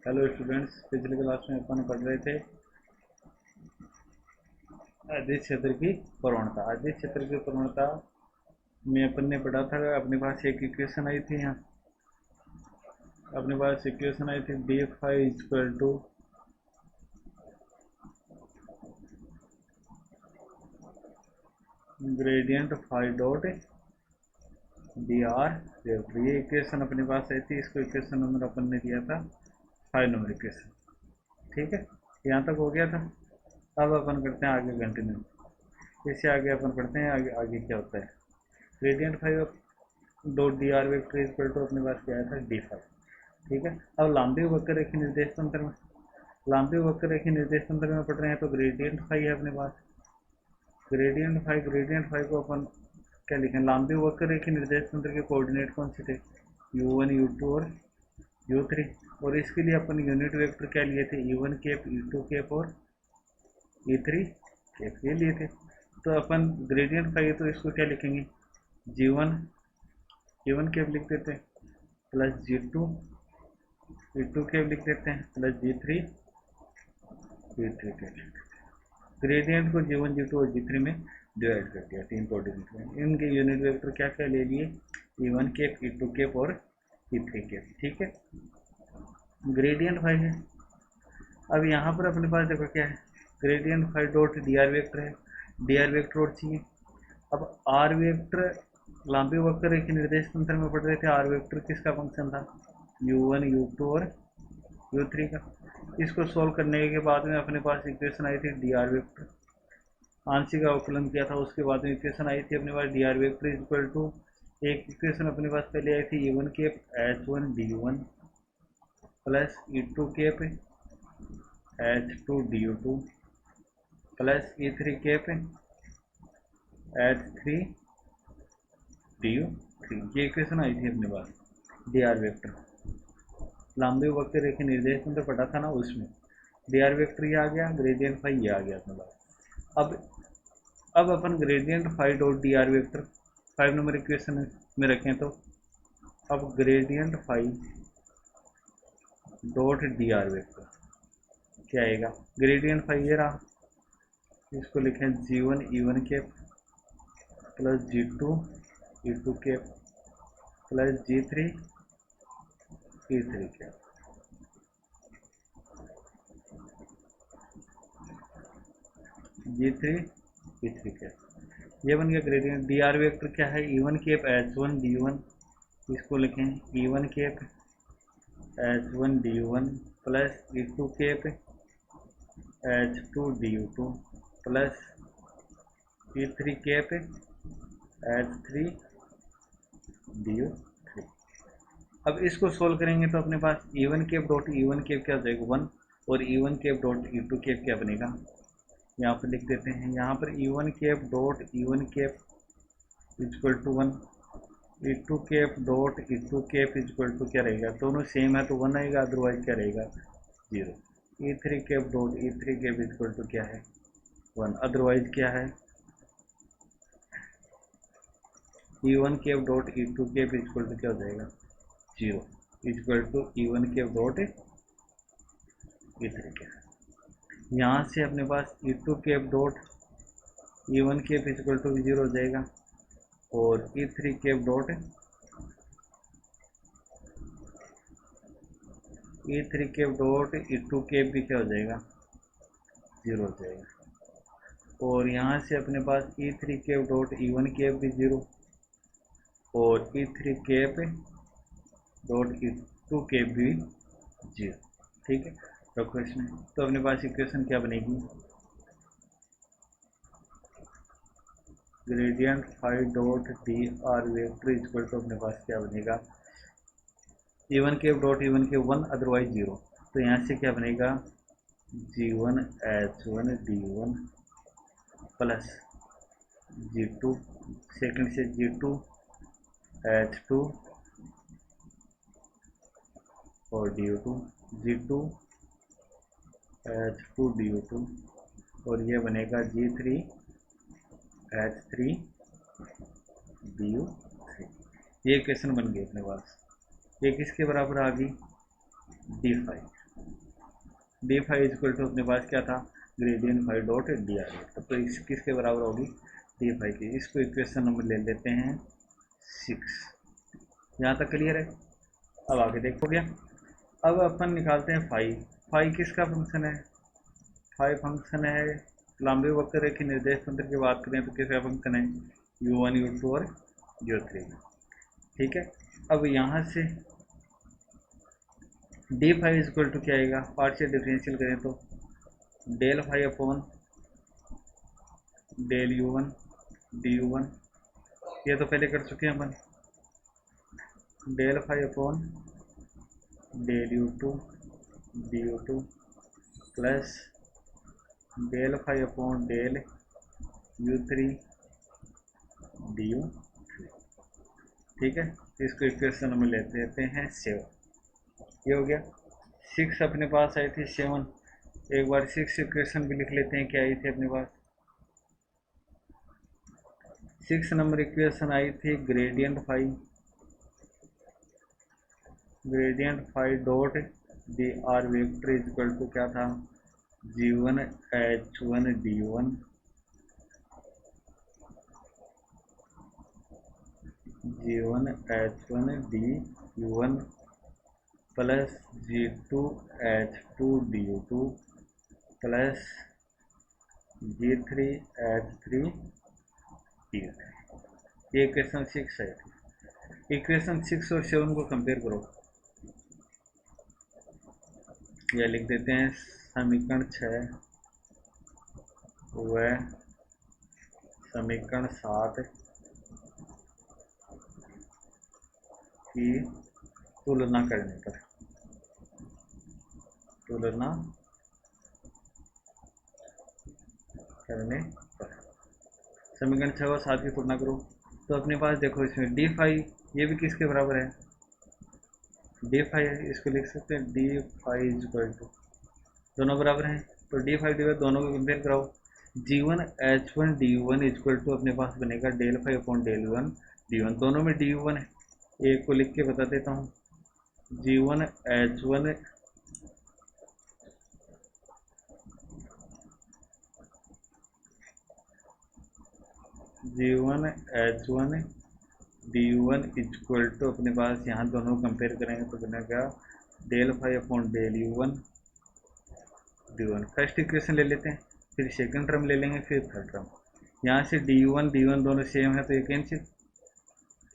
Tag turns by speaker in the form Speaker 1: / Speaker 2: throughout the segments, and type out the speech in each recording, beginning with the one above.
Speaker 1: Hello students, पिछले class में अपन पढ़ रहे थे अदिश क्षेत्र की प्रवणता। अदिश क्षेत्र की प्रवणता में अपन ने पढ़ा था, अपने पास एक इक्वेशन आई थी। यहाँ अपने पास इक्वेशन आई थी D phi equal to gradient five dot D R vector. ये इक्वेशन अपने पास आई थी। इसको इक्वेशन नंबर अपन ने दिया था 5 नंबर इक्वेशन। ठीक है, यहाँ तक हो गया था। अब अपन करते हैं आगे कंटिन्यू। इससे आगे अपन पढ़ते हैं आगे आगे क्या होता है। Gradient five dot D R vector equal to अपने पास क्या आया था डी फाइव। ठीक है, अब लंबी वक्र रेखी निर्देश तंत्र में लंबी वक्र रेखी निर्देश तंत्र में पढ़ रहे हैं तो ग्रेडियंट फाइव है अपने पास। ग्रेडियंट फाइव को अपन क्या लिखें, लंबी वक्र रेखी निर्देश तंत्र के कोऑर्डिनेट कौन से थे, u1 u2 और u3। और इसके लिए अपन यूनिट वेक्टर क्या लिए थे, e1 कैप e2 कैप और e3 कैप ये लिए थे। तो अपन ग्रेडियंट फाइव तो इसको क्या लिखेंगे, g1 कैप लिख देते हैं प्लस g2 कैप लिख देते हैं प्लस g3 कैप। ग्रेडियंट को g1 g2 और g3 में डिवाइड कर दिया, तीन कोऑर्डिनेट में। इनके यूनिट वेक्टर क्या क्या ले लिए, e1 कैप e2 कैप और e3 कैप। ठीक है, ग्रेडियंट फाइव है। अब यहाँ पर अपने पास देखो क्या है, gradient five dot D R vector है। डी आर वेक्टर और चाहिए। अब आर वेक्टर लंबी वक्र रेखी निर्देश तंत्र में पढ़ रहे थे। आर वेक्टर किसका फंक्शन था, u1 u2 और u3 का। इसको सोल्व करने के बाद में अपने पास इक्वेशन आई थी डी आर वेक्टर। आंशिक अवकलन किया था, उसके बाद में इक्वेशन आई थी अपने पास d are vector equal to, एक इक्वेशन अपने पास पहले आई थी e1 cap h1 d1 plus e2 cap h2 du2 plus e3 cap h3 du3। ये इक्वेशन आई थी अपने पास डी आर वेक्टर। लंबी वक्र रेखी निर्देश तंत्र पढ़ा था ना, उसमें डी आर वेक्टर ये आ गया, ग्रेडियंट फाइव ये आ गया अपने पास। अब अपन gradient five dot D R vector 5 number equation में रखें तो अब gradient five dot D R vector क्या आएगा, ग्रेडियंट फाइव ये रहा, इसको लिखें g1 e1 cap plus g2 e2 cap plus g3 e3 cap. g3 e3 cap ये बन गया ग्रेडियंट। डी आर वेक्टर क्या है, e1 कैप h1 d1, इसको लिखें e1 cap h1 d1 plus e2 cap h2 du2 plus e3 cap h3 du3। अब इसको solve करेंगे तो अपने पास e1 cap dot e1 cap क्या हो जाएगा 1 और e1 cap dot e2 cap क्या बनेगा, यहाँ पर लिख देते हैं। यहाँ पर e1 cap dot e1 cap equal to 1, e2 cap dot e2 cap equal to क्या रहेगा, दोनों सेम है तो 1 आएगा, अदरवाइज क्या रहेगा 0। e3 cap dot e3 cap equal to क्या है 1, अदरवाइज क्या है e1 cap dot e2 cap equal to क्या हो जाएगा 0, equal to e1 cap dot e3 cap. यहाँ से अपने पास e2 cap dot e1 cap equal to 0 हो जाएगा और e3 cap dot e3 cap dot e2 cap भी क्या हो जाएगा 0 हो जाएगा। और यहाँ से अपने पास e3 cap dot e1 cap भी 0 और e3 cap dot e2 cap भी 0। ठीक है, रखो इसमें। तो अपने पास इक्वेशन क्या बनेगी, gradient five dot D R vector equal to अपने पास क्या बनेगा, e1 cap dot e1 cap 1 otherwise 0। तो यहाँ से क्या बनेगा g1 h1 d1 plus g2 second से g2 h2 और du2 g2 h2 du2 और ये बनेगा g3 h3 du3। ये इक्वेशन बन गई अपने पास। ये किसके बराबर आ गई, d5। D phi equal to अपने पास क्या था, gradient phi dot D r, तो इस किसके बराबर होगी, डी फाई की। इसको इक्वेशन नंबर ले लेते हैं 6। यहाँ तक क्लियर है। अब आगे देखोगे, अब अपन निकालते हैं फाई। फाई किसका फंक्शन है, फाई फंक्शन है लंबे वक्र के निर्देश तंत्र की बात करें तो किसका फंक्शन है, u1 u2 और u3। ठीक है, अब यहाँ से डी फाई इजक्वल टू क्या आएगा, पार्शियल डिफरेंशियल करें तो del phi upon del u1 d u1, ये तो पहले कर चुके हैं अपन, del phi upon del u2 d u2 plus del phi upon del u3 d u3। ठीक है, इसको इक्वेशन में लेते हैं 7। ये हो गया 6 अपने पास आई थी 7। एक बार 6 इक्वेशन भी लिख लेते हैं, क्या आई थी अपने पास। 6 नंबर इक्वेशन आई थी gradient phi dot D R vector equal to क्या था, g1 h1 d1 g1 h1 du1 plus g2 h2 du2 plus g3 h3 du3। ये इक्वेशन 6 है। इक्वेशन 6 और 7 को कंपेयर करो, यह लिख देते हैं समीकरण 6 व समीकरण 7 की तुलना करने पर, समीकरण 6 और 7 की तुलना करो तो अपने पास देखो इसमें डी फाई ये भी किसके बराबर है, डी फाई है, इसको लिख सकते हैं डी फाई इक्वल टू, दोनों बराबर हैं तो डी फाई डी वाई दोनों को कंपेयर कराओ, g1 h1 d1 equal to अपने पास बनेगा del phi upon del one d1, दोनों में d1 है, एक को लिख के बता देता हूँ, g1 h1 d1 equal to अपने पास यहाँ दोनों कंपेयर करेंगे तो बनेगा del phi upon del u1 d1। First equation ले लेते हैं, फिर सेकंड टर्म ले लेंगे, फिर थर्ड टर्म। यहाँ से d1 दोनों सेम है तो ये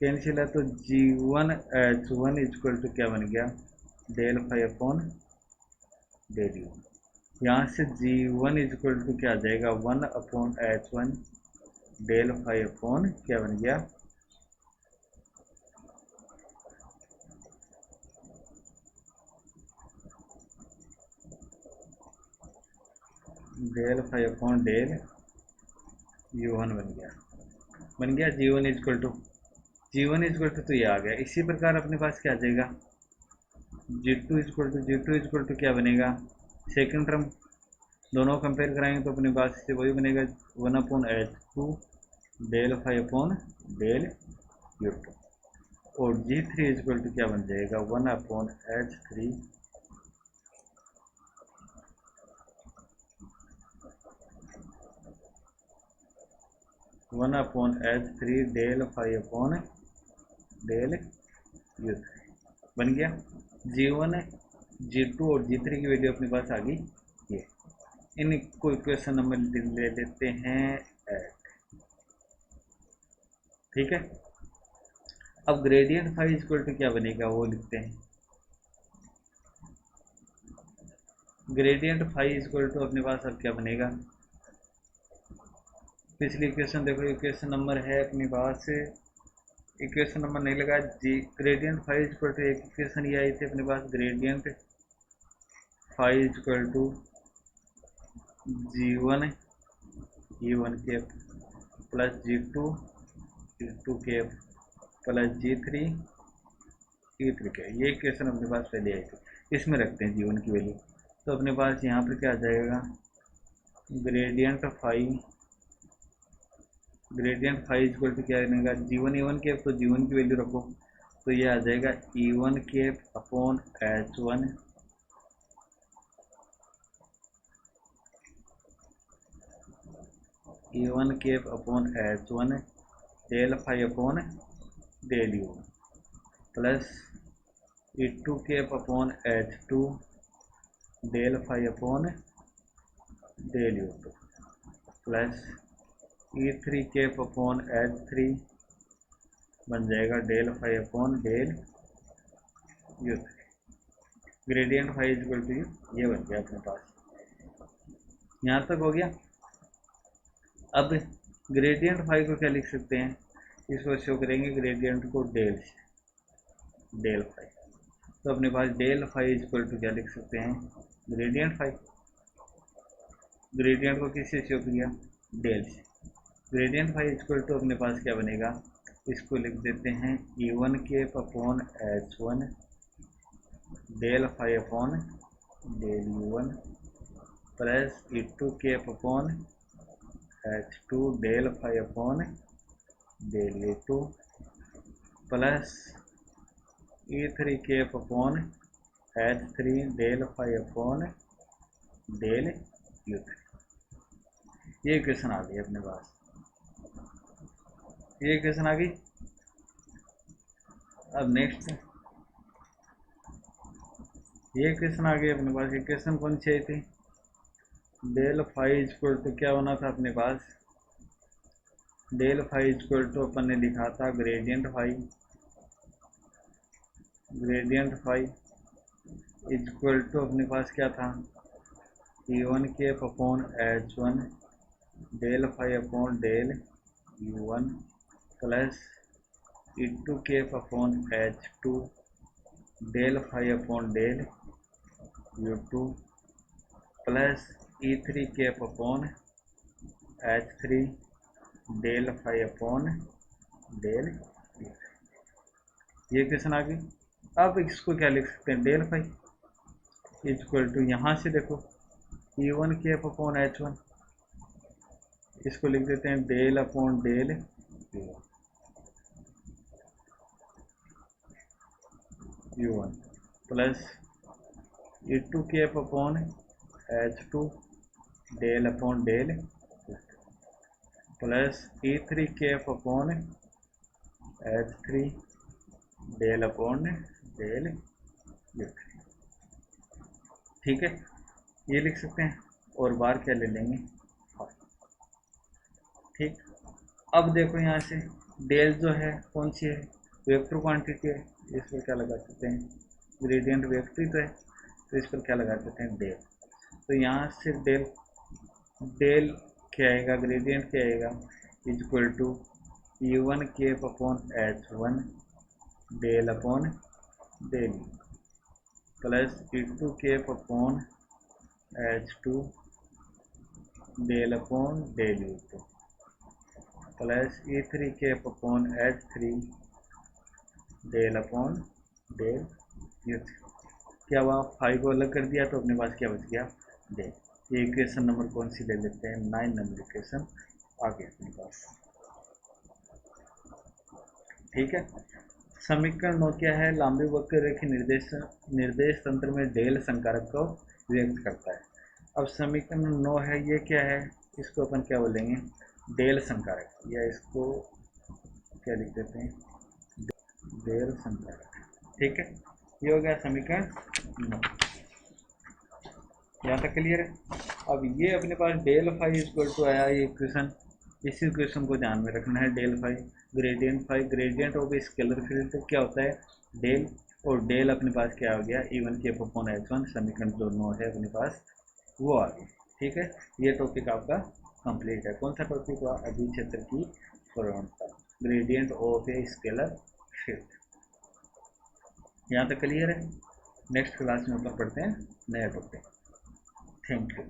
Speaker 1: कैंसिल है, तो g1 h1 इक्वल टू क्या बन गया, del phi upon del u। यहाँ से g1 इक्वल टू क्या आ जाएगा, 1 upon h1 del phi upon क्या बन गया, del phi upon del u1 बन गया g1 इक्वल टू तो ये आ गया। इसी प्रकार अपने पास क्या आ जाएगा, g2 इक्वल टू क्या बनेगा, सेकंड टर्म, दोनों कंपेयर कराएंगे तो अपने पास से वही बनेगा 1 upon h2 del phi upon del u2, और g3 इक्वल टू क्या बन जाएगा, 1 upon h3 del phi upon del u3 बन गया। g1 g2 और g3 की वैल्यू अपने पास आ गई ये। इनको इक्वेशन नंबर ले लेते हैं 8। ठीक है, अब ग्रेडियंट फाई इक्वल टू क्या बनेगा वो लिखते हैं, ग्रेडियंट फाई इक्वल टू अपने पास अब क्या बनेगा, पिछली इक्वेशन देखो, इक्वेशन नंबर है अपने पास, इक्वेशन नंबर नहीं लगा जी, ग्रेडियंट फाई इक्वल टू एक इक्वेशन ये आई थी अपने पास, gradient phi equal to g1 e1 cap plus g2 e2 cap plus g3 e3 cap, ये इक्वेशन अपने पास पहले आई थी, इसमें रखते हैं g1 की वैल्यू, तो अपने पास यहाँ पर क्या आ जाएगा, ग्रेडियंट फाई इक्वल टू क्या बनेगा, g1 e1 कैप, तो g1 की वैल्यू रखो तो ये आ जाएगा e1 cap upon h1 E1 cap upon H1 del phi upon del U plus E2 cap upon H2 del phi upon del U2 plus E3 cap upon H3 बन जाएगा del phi upon del U3। Gradient phi equal to U, ये बन गया अपने पास। यहाँ तक हो गया। अब ग्रेडियंट फाई को क्या लिख सकते हैं, इसको शो करेंगे ग्रेडियंट को डेल से, डेल फाई। तो अपने पास डेल फाई इक्वल टू क्या लिख सकते हैं, ग्रेडियंट फाई। ग्रेडियंट को किससे शो किया, डेल से। ग्रेडियंट फाई इक्वल टू अपने पास क्या बनेगा, इसको लिख देते हैं E1 cap upon H1 del phi upon del U1 plus E2 cap upon H2 del phi upon del U2 plus E3 cap upon H3 del phi upon del U3। ये equation आ गई अपने पास, ये इक्वेशन आ गई। अब next ये equation आ गई अपने पास। Equation कौन सी आई थी, डेल फाई इक्वल टू क्या होना था अपने पास, डेल फाई इक्वल टू अपन ने लिखा था gradient phi, gradient phi equal to अपने पास क्या था, E1 cap upon H1 del phi upon del U1 plus E2 cap upon H2 del phi upon del U2 plus E3 cap upon H3 del phi upon del U3। ये question आ गई। अब इसको क्या लिख सकते हैं, डेल फाई इक्वल टू, यहाँ से देखो E1 केप अपॉन H1, इसको लिख देते हैं del upon del U1 plus E2 cap upon H2 del upon del plus E3 cap upon H3 del upon del U3। ठीक है, ये लिख सकते हैं और बार क्या ले लेंगे, ठीक। अब देखो यहाँ से डेल जो है कौन सी है, वेक्टर क्वांटिटी है, इस पर क्या लगा सकते हैं, ग्रेडियंट वेक्टर तो है, तो इस पर क्या लगा सकते हैं, डेल। तो यहाँ से डेल, डेल क्या आएगा, ग्रेडियंट क्या आएगा, equal to E1 cap upon H1 del upon del plus E2 cap upon H2 del upon del U2 plus E3 cap upon H3 del upon del U3। क्या हुआ, five को अलग कर दिया तो अपने पास क्या बच गया, डेल। ये इक्वेशन नंबर कौन सी ले लेते हैं, 9 नंबर इक्वेशन आ गया अपने पास। ठीक है, समीकरण 9 क्या है, लंबी वक्र रेखी निर्देश तंत्र में डेल संकारक को व्यक्त करता है। अब समीकरण 9 है, ये क्या है, इसको अपन क्या बोलेंगे, डेल संकारक, या इसको क्या लिख देते हैं, डेल संकारक। ठीक है, ये हो गया समीकरण 9। यहाँ तक क्लियर है। अब ये अपने पास डेल फाई इक्वल टू आया, ये इक्वेशन, इसी इक्वेशन को ध्यान में रखना है, del phi gradient phi, gradient of scalar field तो क्या होता है, डेल, और डेल अपने पास क्या हो गया, E1 केप अपॉन H1, समीकरण जो 9 है अपने पास वो आ गई। ठीक है, ये टॉपिक आपका कंप्लीट है। कौन सा टॉपिक हुआ, अभी क्षेत्र की प्रवणता, gradient of a scalar field. यहाँ तक क्लियर है। नेक्स्ट क्लास में अपन पढ़ते हैं नया टॉपिक। Thank you.